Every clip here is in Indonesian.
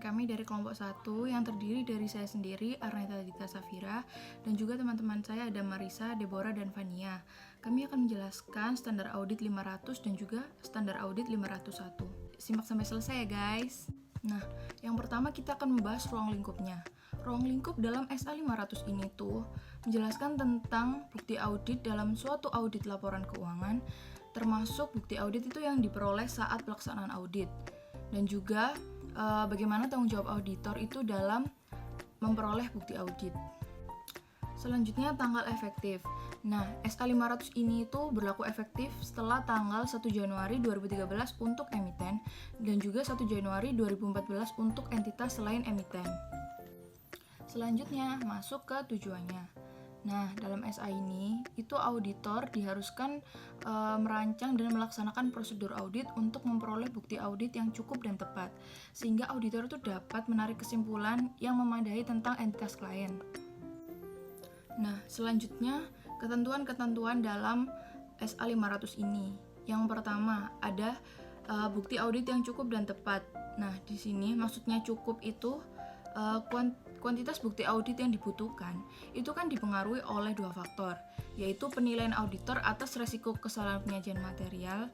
kami dari kelompok 1 yang terdiri dari saya sendiri, Arneta Dita Safira, dan juga teman-teman saya ada Marisa, Deborah, dan Vania. Kami akan menjelaskan standar audit 500 dan juga standar audit 501. Simak sampai selesai ya guys. Nah, yang pertama kita akan membahas ruang lingkupnya. Ruang lingkup dalam SA 500 ini tuh menjelaskan tentang bukti audit dalam suatu audit laporan keuangan, termasuk bukti audit itu yang diperoleh saat pelaksanaan audit, dan juga bagaimana tanggung jawab auditor itu dalam memperoleh bukti audit. Selanjutnya tanggal efektif. Nah, SA 500 ini itu berlaku efektif setelah tanggal 1 Januari 2013 untuk emiten dan juga 1 Januari 2014 untuk entitas selain emiten. Selanjutnya masuk ke tujuannya. Nah, dalam SA ini, itu auditor diharuskan merancang dan melaksanakan prosedur audit untuk memperoleh bukti audit yang cukup dan tepat, sehingga auditor itu dapat menarik kesimpulan yang memadai tentang entitas klien. Nah, selanjutnya, ketentuan-ketentuan dalam SA 500 ini. Yang pertama, ada bukti audit yang cukup dan tepat. Nah, di sini maksudnya cukup itu kuantitas bukti audit yang dibutuhkan itu kan dipengaruhi oleh dua faktor, yaitu penilaian auditor atas resiko kesalahan penyajian material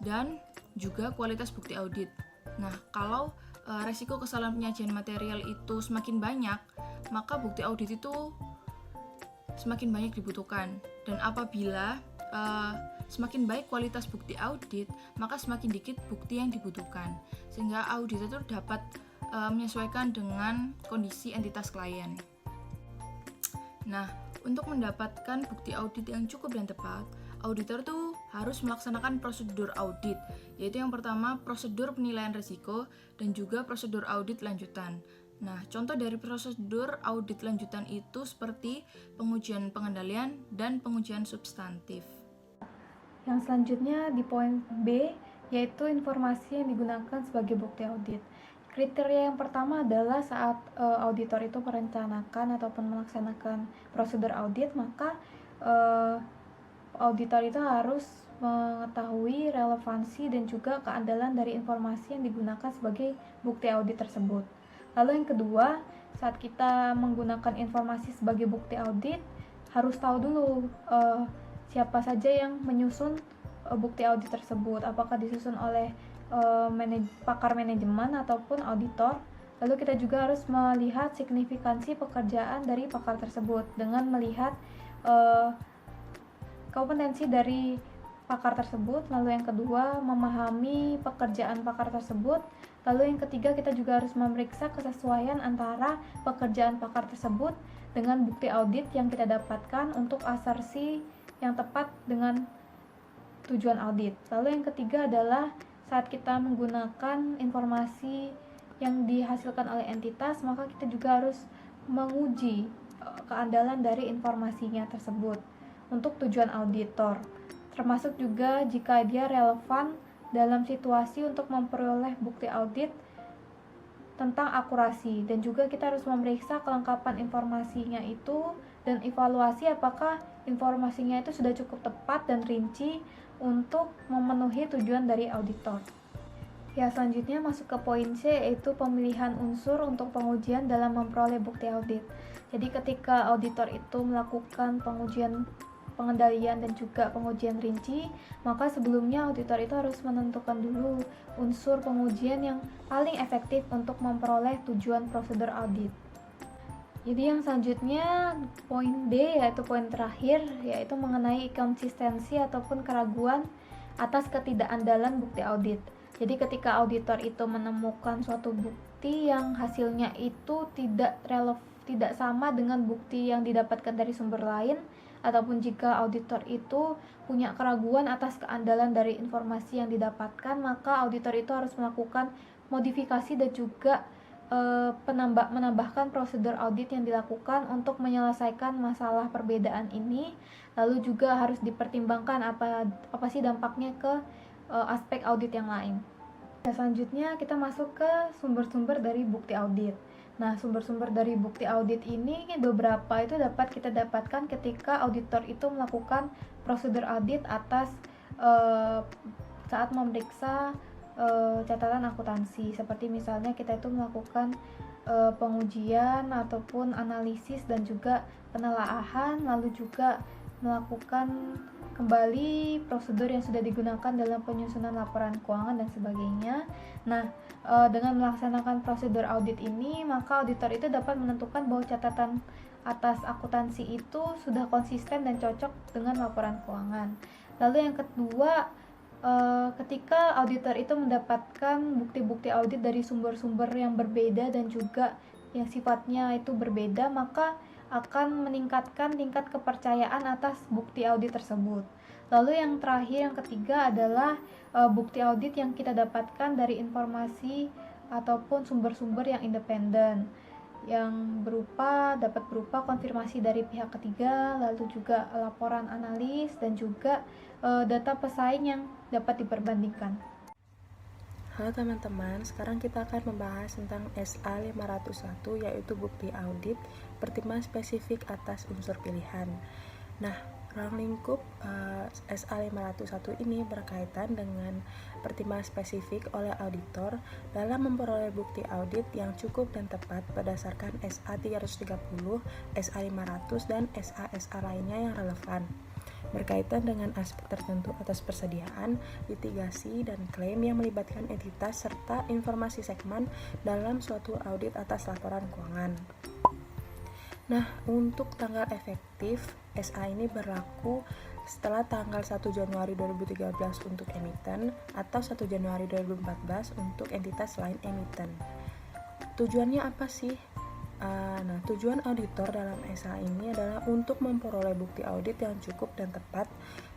dan juga kualitas bukti audit. Nah, kalau resiko kesalahan penyajian material itu semakin banyak, maka bukti audit itu semakin banyak dibutuhkan. Dan apabila semakin baik kualitas bukti audit, maka semakin dikit bukti yang dibutuhkan, sehingga auditor itu dapat menyesuaikan dengan kondisi entitas klien. Nah, untuk mendapatkan bukti audit yang cukup dan tepat, auditor tuh harus melaksanakan prosedur audit, yaitu yang pertama prosedur penilaian risiko dan juga prosedur audit lanjutan. Nah, contoh dari prosedur audit lanjutan itu seperti pengujian pengendalian dan pengujian substantif. Yang selanjutnya di poin B, yaitu informasi yang digunakan sebagai bukti audit. Kriteria yang pertama adalah saat auditor itu merencanakan ataupun melaksanakan prosedur audit, maka auditor itu harus mengetahui relevansi dan juga keandalan dari informasi yang digunakan sebagai bukti audit tersebut. Lalu yang kedua, saat kita menggunakan informasi sebagai bukti audit, harus tahu dulu siapa saja yang menyusun bukti audit tersebut, apakah disusun oleh pakar manajemen ataupun auditor. Lalu kita juga harus melihat signifikansi pekerjaan dari pakar tersebut dengan melihat kompetensi dari pakar tersebut. Lalu yang kedua, memahami pekerjaan pakar tersebut. Lalu yang ketiga, kita juga harus memeriksa kesesuaian antara pekerjaan pakar tersebut dengan bukti audit yang kita dapatkan untuk asersi yang tepat dengan tujuan audit. Lalu yang ketiga adalah saat kita menggunakan informasi yang dihasilkan oleh entitas, maka kita juga harus menguji keandalan dari informasinya tersebut untuk tujuan auditor, termasuk juga jika dia relevan dalam situasi untuk memperoleh bukti audit tentang akurasi, dan juga kita harus memeriksa kelengkapan informasinya itu dan evaluasi apakah informasinya itu sudah cukup tepat dan rinci untuk memenuhi tujuan dari auditor. Ya, selanjutnya masuk ke poin C, yaitu pemilihan unsur untuk pengujian dalam memperoleh bukti audit. Jadi ketika auditor itu melakukan pengujian pengendalian dan juga pengujian rinci, maka sebelumnya auditor itu harus menentukan dulu unsur pengujian yang paling efektif untuk memperoleh tujuan prosedur audit. Jadi yang selanjutnya poin D, yaitu poin terakhir, yaitu mengenai konsistensi ataupun keraguan atas ketidakandalan bukti audit. Jadi ketika auditor itu menemukan suatu bukti yang hasilnya itu tidak sama dengan bukti yang didapatkan dari sumber lain, ataupun jika auditor itu punya keraguan atas keandalan dari informasi yang didapatkan, maka auditor itu harus melakukan modifikasi dan juga menambahkan prosedur audit yang dilakukan untuk menyelesaikan masalah perbedaan ini. Lalu juga harus dipertimbangkan apa sih dampaknya ke aspek audit yang lain. Nah, selanjutnya kita masuk ke sumber-sumber dari bukti audit. Nah, sumber-sumber dari bukti audit ini beberapa itu dapat kita dapatkan ketika auditor itu melakukan prosedur audit atas saat memeriksa catatan akuntansi, seperti misalnya kita itu melakukan pengujian ataupun analisis dan juga penelaahan, lalu juga melakukan kembali prosedur yang sudah digunakan dalam penyusunan laporan keuangan dan sebagainya. Nah, dengan melaksanakan prosedur audit ini, maka auditor itu dapat menentukan bahwa catatan atas akuntansi itu sudah konsisten dan cocok dengan laporan keuangan. Lalu yang kedua, ketika auditor itu mendapatkan bukti-bukti audit dari sumber-sumber yang berbeda dan juga yang sifatnya itu berbeda, maka akan meningkatkan tingkat kepercayaan atas bukti audit tersebut. Lalu yang terakhir, yang ketiga adalah bukti audit yang kita dapatkan dari informasi ataupun sumber-sumber yang independen, yang dapat berupa konfirmasi dari pihak ketiga, lalu juga laporan analis dan juga data pesaing yang dapat diperbandingkan. Halo teman-teman, sekarang kita akan membahas tentang SA 501, yaitu bukti audit pertimbangan spesifik atas unsur pilihan. Nah, ruang lingkup SA 501 ini berkaitan dengan pertimbangan spesifik oleh auditor dalam memperoleh bukti audit yang cukup dan tepat berdasarkan SA 330, SA 500, dan SA lainnya yang relevan, berkaitan dengan aspek tertentu atas persediaan, litigasi, dan klaim yang melibatkan entitas serta informasi segmen dalam suatu audit atas laporan keuangan. Nah, untuk tanggal efektif, SA ini berlaku setelah tanggal 1 Januari 2013 untuk emiten atau 1 Januari 2014 untuk entitas lain emiten. Tujuannya apa sih? Nah, tujuan auditor dalam SA ini adalah untuk memperoleh bukti audit yang cukup dan tepat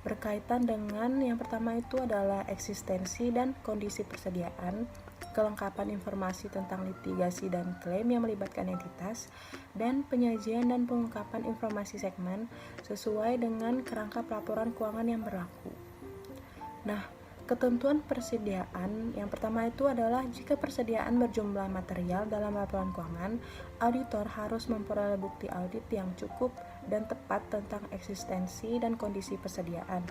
berkaitan dengan yang pertama itu adalah eksistensi dan kondisi persediaan, kelengkapan informasi tentang litigasi dan klaim yang melibatkan entitas, dan penyajian dan pengungkapan informasi segmen sesuai dengan kerangka pelaporan keuangan yang berlaku. Nah, ketentuan persediaan yang pertama itu adalah jika persediaan berjumlah material dalam laporan keuangan, auditor harus memperoleh bukti audit yang cukup dan tepat tentang eksistensi dan kondisi persediaan.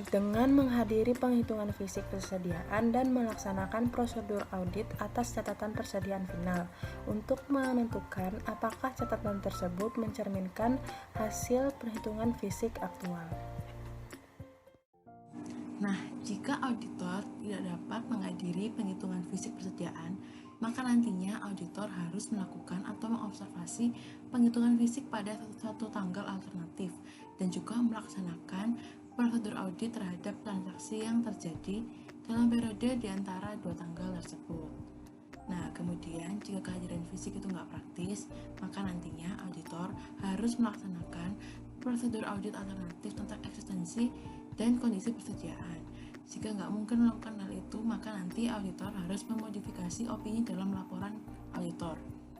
Dengan menghadiri penghitungan fisik persediaan dan melaksanakan prosedur audit atas catatan persediaan final untuk menentukan apakah catatan tersebut mencerminkan hasil perhitungan fisik aktual. Nah, jika auditor tidak dapat menghadiri penghitungan fisik persediaan, maka nantinya auditor harus melakukan atau mengobservasi penghitungan fisik pada suatu tanggal alternatif dan juga melaksanakan prosedur audit terhadap transaksi yang terjadi dalam periode di antara dua tanggal tersebut. Nah, kemudian jika kehadiran fisik itu nggak praktis, maka nantinya auditor harus melaksanakan prosedur audit alternatif tentang eksistensi dan kondisi persediaan. Jika nggak mungkin melakukan hal itu, maka nanti auditor harus memodifikasi opini dalam laporan auditor.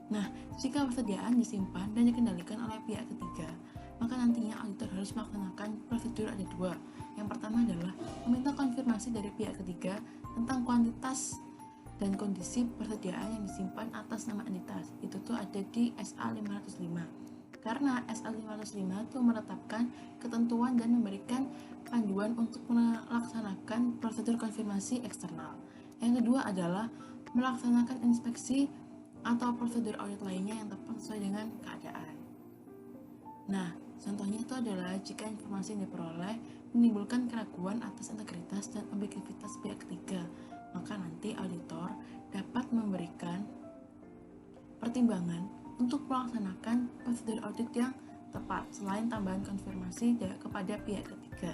Nah, jika persediaan disimpan dan dikendalikan oleh pihak ketiga, maka nantinya auditor harus melaksanakan prosedur ada dua. Yang pertama adalah meminta konfirmasi dari pihak ketiga tentang kuantitas dan kondisi persediaan yang disimpan atas nama entitas. Itu tuh ada di SA 505. Karena SA 505 itu menetapkan ketentuan dan memberikan panduan untuk melaksanakan prosedur konfirmasi eksternal. Yang kedua adalah melaksanakan inspeksi atau prosedur audit lainnya yang tepat sesuai dengan keadaan. Nah, contohnya itu adalah jika informasi yang diperoleh menimbulkan keraguan atas integritas dan objektivitas pihak ketiga, maka nanti auditor dapat memberikan pertimbangan untuk melaksanakan prosedur audit yang tepat selain tambahan konfirmasi kepada pihak ketiga.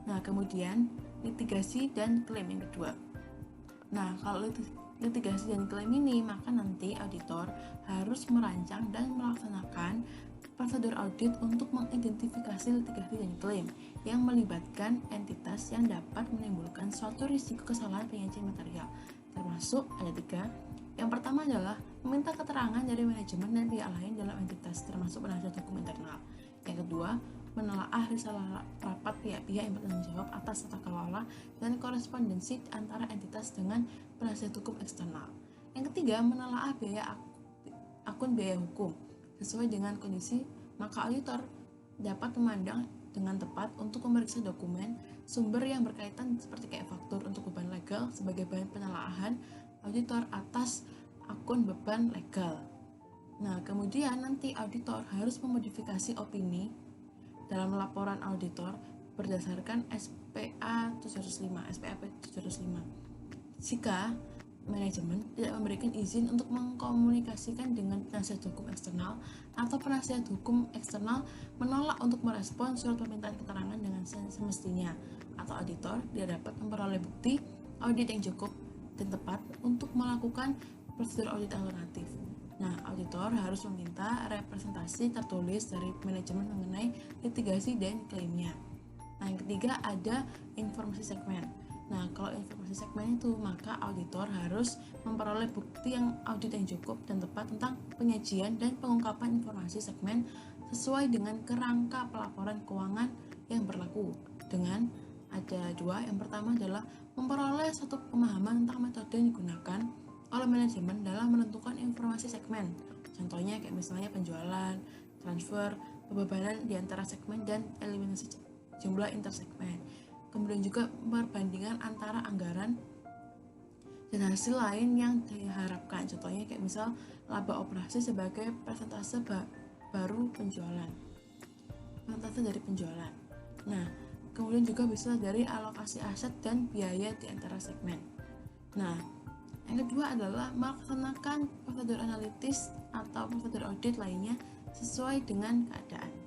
Nah, kemudian litigasi dan klaim yang kedua. Nah, kalau litigasi dan klaim ini, maka nanti auditor harus merancang dan melaksanakan prosedur audit untuk mengidentifikasi litigasi dan klaim yang melibatkan entitas yang dapat menimbulkan suatu risiko kesalahan penyajian material, termasuk ada 3. Yang pertama adalah meminta keterangan dari manajemen dan pihak lain dalam entitas, termasuk penasihat hukum internal. Yang kedua, menelaah risalah rapat pihak-pihak yang bertanggung jawab atas tata kelola dan korespondensi antara entitas dengan penasihat hukum eksternal. Yang ketiga, menelaah akun biaya hukum sesuai dengan kondisi, maka auditor dapat memandang dengan tepat untuk memeriksa dokumen sumber yang berkaitan seperti kayak faktur untuk beban legal sebagai bahan penelaahan auditor atas akun beban legal. Nah, kemudian nanti auditor harus memodifikasi opini dalam laporan auditor berdasarkan SPA 705. Jika manajemen tidak memberikan izin untuk mengkomunikasikan dengan penasihat hukum eksternal atau penasihat hukum eksternal menolak untuk merespon surat permintaan keterangan dengan semestinya, atau auditor tidak dapat memperoleh bukti audit yang cukup dan tepat untuk melakukan prosedur audit alternatif. Nah, auditor harus meminta representasi tertulis dari manajemen mengenai litigasi dan klaimnya. Nah, yang ketiga ada informasi segmen. Nah, kalau informasi segmen itu, maka auditor harus memperoleh bukti yang audit yang cukup dan tepat tentang penyajian dan pengungkapan informasi segmen sesuai dengan kerangka pelaporan keuangan yang berlaku. Dengan ada dua, yang pertama adalah memperoleh satu pemahaman tentang metode yang digunakan oleh manajemen dalam menentukan informasi segmen. Contohnya kayak misalnya penjualan, transfer, pembebanan di antara segmen, dan eliminasi jumlah intersegmen. Kemudian juga perbandingan antara anggaran dan hasil lain yang diharapkan. Contohnya kayak misal laba operasi sebagai persentase baru penjualan, persentase dari penjualan. Nah, kemudian juga bisa dari alokasi aset dan biaya di antara segmen. Nah, yang kedua adalah melaksanakan prosedur analitis atau prosedur audit lainnya sesuai dengan keadaan.